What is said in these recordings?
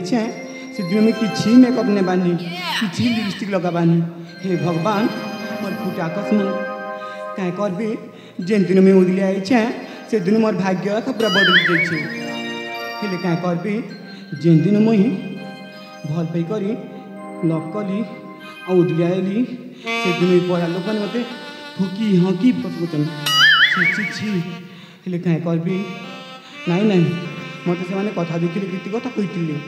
जाइए से दिन में किसी मेकअप ने बानी किसी लिपस्टिक लगाबानी हे भगवान मोर फुटे अकस्मात क्या करबी जेन दिन में उदली आई से दिन मोर भाग्य पूरा बदली जाइए हेले क्या करबी जेन दिन मुई भल पाई करी लव कली आ उदली आईली से दिन पढ़ा लोक मत फुकी हकी फसगुचन छी छी हेले क्या करबी नाई नाई मत से कथा देखिले गीत कथा कही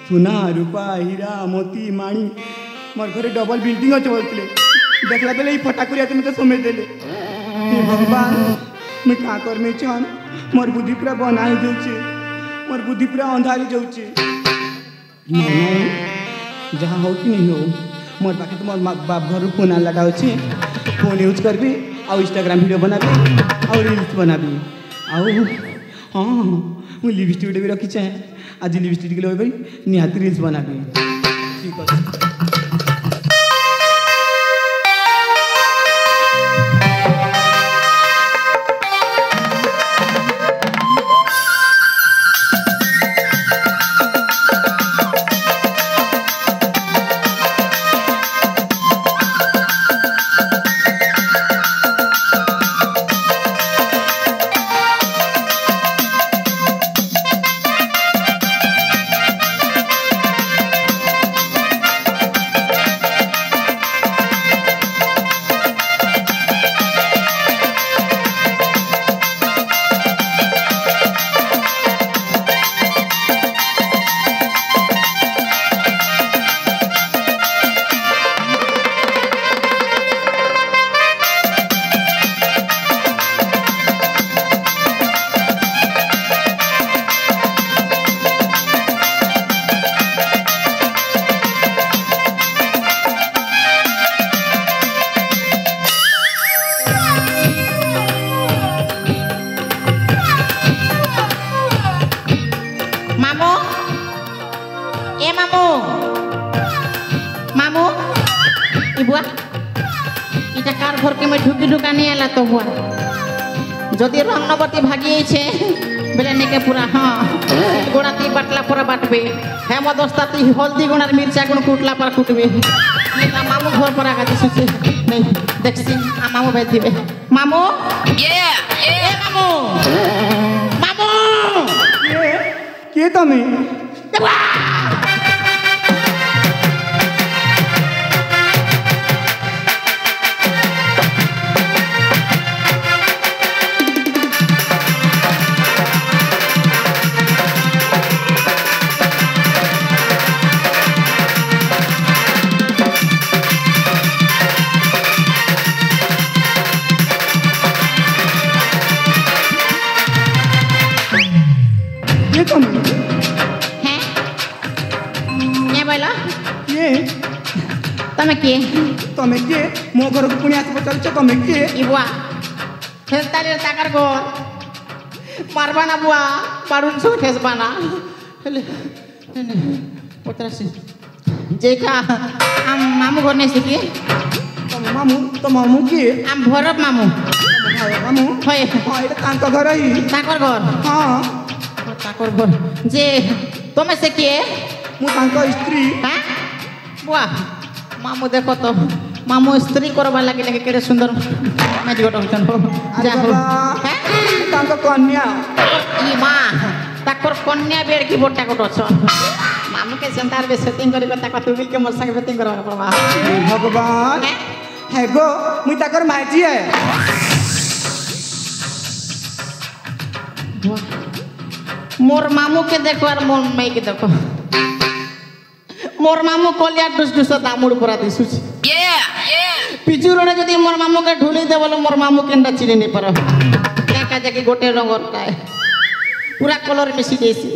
सुना रूपा हीरा मोती माणी मोर घरे डबल बिल्डिंग अच्छे बोलते देखला बेले फटाकुरिया तो मत समेत देले भगवान मुझे क्या करमी चन मोर बुद्धि पूरा बना हो जाऊे मोर बुद्धि पूरा अंधार हो जाऊे जहाँ हो कि नहीं हो मोर पाखे तो मोर बाप घर फोन आलाटा अच्छे फोन यूज करबी आउ इंस्टाग्राम वीडियो बनाबी आउ रील्स बनाबी आउ हाँ मुझे लिपस्टिक भी रखी चाहे आज लिपस्टिक लगे निहाती रील्स बनाबी ठीक है जदि रंगनवती भागी बेले नेके पूरा हाँ गुणा ती बाटला पूरा बाटबे हेम दस्ता ती हल्दी गुणार मिर्चा गुण कुटला पर कुटबे मामू घर पर आगा दिसुचे नहीं देखसी आ मामू भेज दिबे मामू ए मामू मामू के तमे तमें किए मो घर को पुणी आस पचार तमें किए बुआ फेसताली ताकर गो मारबाना बुआ पारुन सो फेसबाना पचासी जेका आम मामू घर नहीं सिकी तो मामू किए आम भरब मामू मामू होय होय तांका घर ही ताकर घर हां ताकर घर जे तमे से किए मु तांका स्त्री हां बुआ मामू देखो तो मामू स्त्री करवा लगे लगे केरे सुंदर मैच गोट होतन हो जा हो तांको कन्या ई मां ताकर कन्या बेड की बोटा गोट छ मामू के संतार बे सेटिंग करी को ताका तुबिल के मोर संग सेटिंग करवा पड़वा भगवान है गो मुई ताकर माजी है मोर मामू के देखो और मोर मई के देखो मोर मामू कलिया डुस डुस दामुड़ पूरा दिसुच पिचु रोडे जदी मोर मामू के ढुली दे बोलो मोर मामू केनडा चिनी नहीं पर का जाके गोटे रंगर काय पूरा कलर मिसी देसी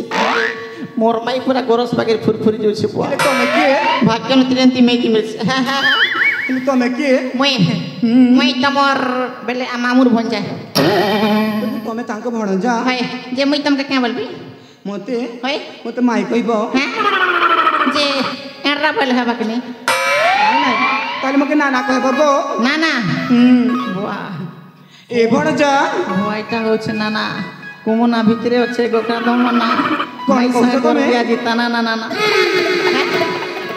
मोर माई पूरा गोरस बागे फुरफुरी जो से बुआ तो में के भाग्य न तिरंती में की मिस तो में के मई तमर बेले मामूर भन जाए तो में तांको भण जा हाय जे मई तम के क्या बोलबी मते हाय मते माई कहबो जे एरा बोल हबा के नहीं ना ताले मके नाना कहबो गो नाना वाह ए भण जा वाइटा होछ नाना कुमना भितरे होछे गोकरा दमना कौन कहूछ तमे आज ताना ना ना ना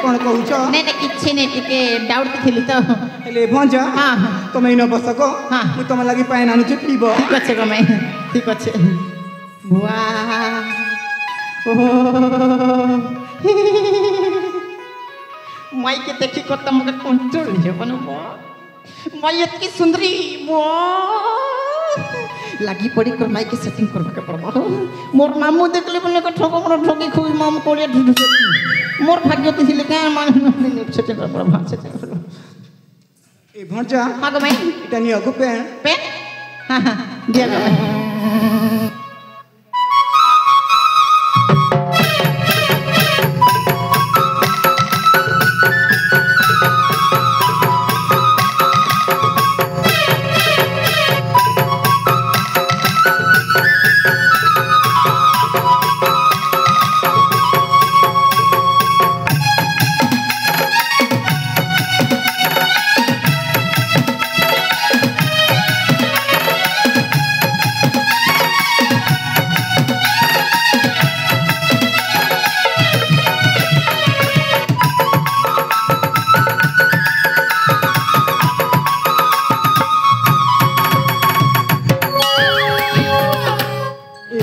कौन कहूछ नहीं नहीं किछि नहीं टिके डाउट थिली तो हेले भंजा हां तमे इन बसको हां मु तम लागि पाइन आनु छ पीबो ठीक अछि गमे ठीक अछि वाह ओ माई के देखी को तम के कंट्रोल हे बनो माई इतनी सुंदरी लगी पड़ी कर माई के सेटिंग करबा के पड़बो मोर मामू देखले बने को ठगो मोर ठगी खुई माम कोलिया ढुढु मोर भाग्य तो थिले का मान सेटिंग कर पड़बा सेटिंग कर ए भंजा हां गो माई इटा नि अगो पेन पेन हां हां दिया गो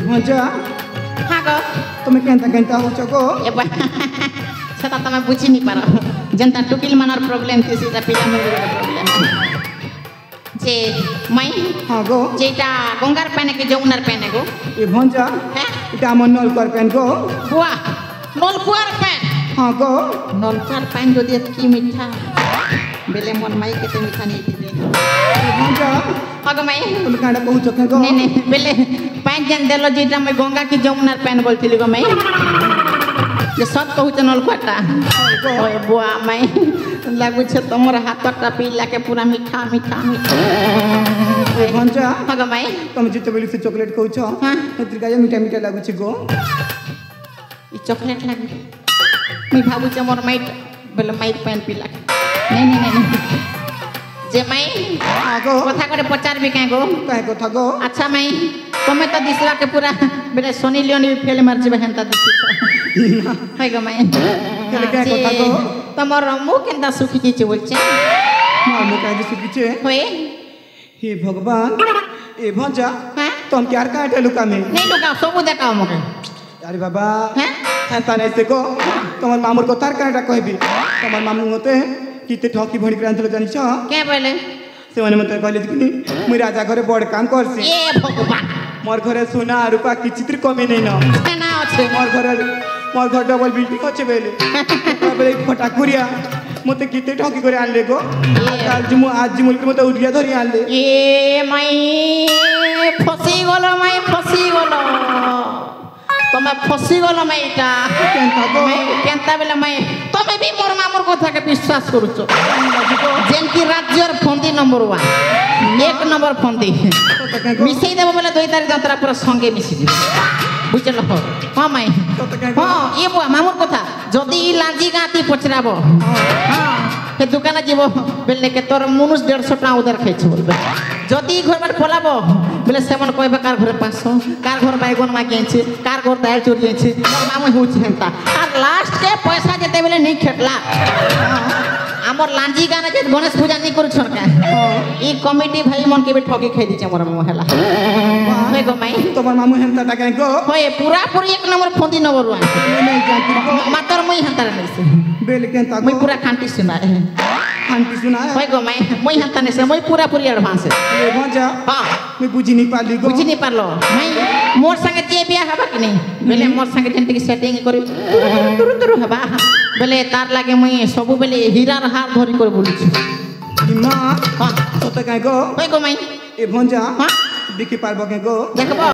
भंजा हां गो तमे केंता हो चको ए सता तमे बुझी नहीं पारो जनता टुकिल मानर प्रॉब्लम थी सीधा पिला में प्रॉब्लम जे मई हां गो जेटा गंगार पहने के जमुनार पहने गो ए भंजा हैं इटा मन नल कर पेन गो बुआ नलकुआर पेन हां गो नलकुआर पेन जो दियत की मीठा बेले मन माई के ते मीठा नहीं दी ए भंजा हां गो माई तमे कांडा कहू चके गो नहीं नहीं बेले पेन जन देलो जेटा मैं गंगा की जमुनार पेन बोलथिली गो माई ये सब कहू त नलकुआटा ओए बुआ माई लागु छ तमर हाथटा पीला के पूरा मीठा मीठा मीठा ए भंजा हां गो माई तमे जिते बेली से चॉकलेट कहू छ हां एतिर का मीठा मीठा लागु छ गो ई चॉकलेट लागी मैं भाबू छ मोर माई बेले माई पेन पीला नहीं नहीं नहीं जे माई हां गो कथा करे पचार भी काहे गो काहे कथा गो अच्छा माई तमे तो दिसवा के पूरा बेले सोनी लियोनी भी फेल मार जेबे हंता दिसु हाय गो माई केले काहे कथा गो तमर मु केंदा सुखी छी बोलछे मोर मु काहे सुखी छे होए हे भगवान ए भंजा हां तुम क्या का ठेलु का में नहीं लुका सब देखाओ मके अरे बाबा हैं हंता नहीं से गो तमर मामुर को तार काटा कहबी तमर मामू होते किते ठकी भणी क्रांत जानि छ के बोले से माने मते कहले कि मु राजा घरे बड़ काम करसी ए भगवान मोर घरे सोना रूपा की चित्र कमी नहीं न ना अछि मोर घर डबल बिल्डिंग अच्छे बेले बेले फटाकुरिया मते किते ठकी करे आनले गो आज मुल के मते उठिया धरी आनले ए माई फसी गलो तमे फसी गलो माईटा केनता गो केनता बेले माई तमे भी मोर मामुर कथा के विश्वास करूछो जेन की राज्यर फंदी नंबर 1 एक नंबर फंदी मिसई देबो बेले दुई तारीख यात्रा पूरा संगे मिसी जी बुझलो हां माई हां ए बुआ मामुर कथा जदी लांजी गाती पचराबो हां के दुकान जीवो बेले के तोर मुनुस 150 टा उधर खाइछ बोलबे जदी घर बार पलाबो बेले सेवन कहबे कार घरे 500 कार घर बैगन मा केंछि कार घर दाल चोरी जेछि मामू होछि हंता आर लास्ट के पैसा जेते बेले नहीं खेटला हमर लांजी गाना जे गणेश पूजा नहीं करू छन का ई कमिटी भाई मन के भी ठगी खाइ दिछ हमर मामू हला होय गो माई तोर मामू हंता टा काहे गो होय पूरा पूरी एक नंबर फोंदी नंबर 1 नहीं जानती गो मातर मई हंता नहीं से बेल केनता मई पूरा खांटी सुनाए आंटी सुना होय गो माई मई हंता नहीं से मई पूरा पूरी एडवांस ए भंजा हां मैं बुझी नहीं पाली गो बुझी नहीं पारलो मई मोर संगे जे बिया हबा कि नहीं बेले मोर संगे जेंति की सेटिंग करी तुरु तुरु हबा बेले तार लागे मई सब बेले हीरा हार धरी कर बोली छी मां हां तो काहे गो होय गो माई ए भंजा हां देखि पारबो के गो देखबो